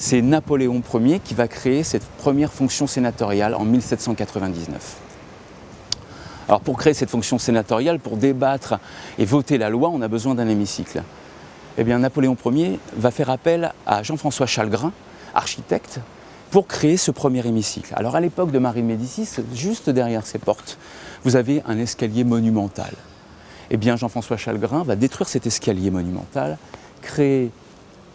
C'est Napoléon Ier qui va créer cette première fonction sénatoriale en 1799. Alors pour créer cette fonction sénatoriale, pour débattre et voter la loi, on a besoin d'un hémicycle. Eh bien Napoléon Ier va faire appel à Jean-François Chalgrin, architecte, pour créer ce premier hémicycle. Alors à l'époque de Marie de Médicis, juste derrière ces portes, vous avez un escalier monumental. Eh bien Jean-François Chalgrin va détruire cet escalier monumental, créer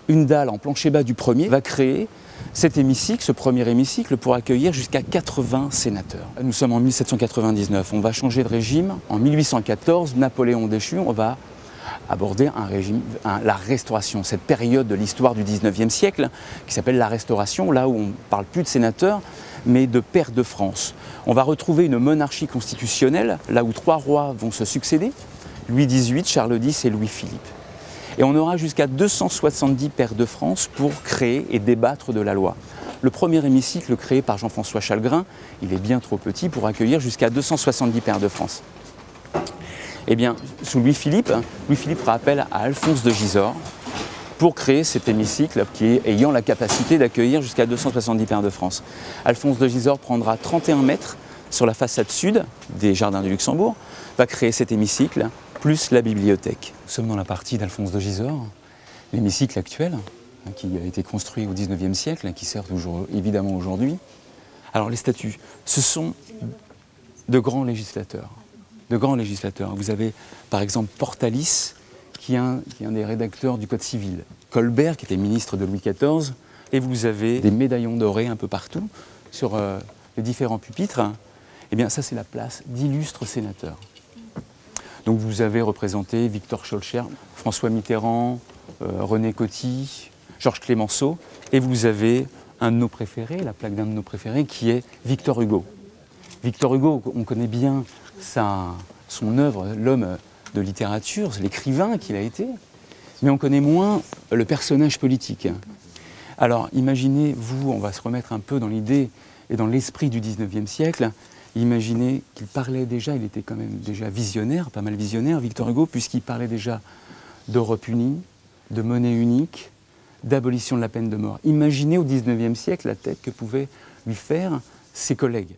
une dalle en plancher bas du premier, va créer cet hémicycle, ce premier hémicycle, pour accueillir jusqu'à 80 sénateurs. Nous sommes en 1799, on va changer de régime. En 1814, Napoléon déchu, on va aborder la Restauration, cette période de l'histoire du 19e siècle qui s'appelle la Restauration, là où on ne parle plus de sénateurs, mais de pairs de France. On va retrouver une monarchie constitutionnelle, là où 3 rois vont se succéder, Louis XVIII, Charles X et Louis-Philippe. Et on aura jusqu'à 270 pairs de France pour créer et débattre de la loi. Le premier hémicycle créé par Jean-François Chalgrin, il est bien trop petit pour accueillir jusqu'à 270 pairs de France. Eh bien, sous Louis-Philippe fera appel à Alphonse de Gisors pour créer cet hémicycle ayant la capacité d'accueillir jusqu'à 270 pairs de France. Alphonse de Gisors prendra 31 mètres sur la façade sud des Jardins du Luxembourg, va créer cet hémicycle, plus la bibliothèque. Nous sommes dans la partie d'Alphonse de Gisors, l'hémicycle actuel, qui a été construit au XIXe siècle, qui sert toujours évidemment aujourd'hui. Alors les statues, ce sont de grands législateurs. Vous avez par exemple Portalis, qui est un des rédacteurs du Code civil, Colbert, qui était ministre de Louis XIV, et vous avez des médaillons dorés un peu partout sur les différents pupitres. Eh bien ça c'est la place d'illustres sénateurs. Donc vous avez représenté Victor Schœlcher, François Mitterrand, René Coty, Georges Clemenceau, et vous avez un de nos préférés, la plaque d'un de nos préférés, qui est Victor Hugo. Victor Hugo, on connaît bien son œuvre, l'homme de littérature, l'écrivain qu'il a été, mais on connaît moins le personnage politique. Alors imaginez, on va se remettre un peu dans l'idée et dans l'esprit du XIXe siècle. Imaginez qu'il parlait déjà, il était quand même déjà visionnaire, pas mal visionnaire, Victor Hugo, puisqu'il parlait déjà d'Europe unie, de monnaie unique, d'abolition de la peine de mort. Imaginez au XIXe siècle la tête que pouvaient lui faire ses collègues.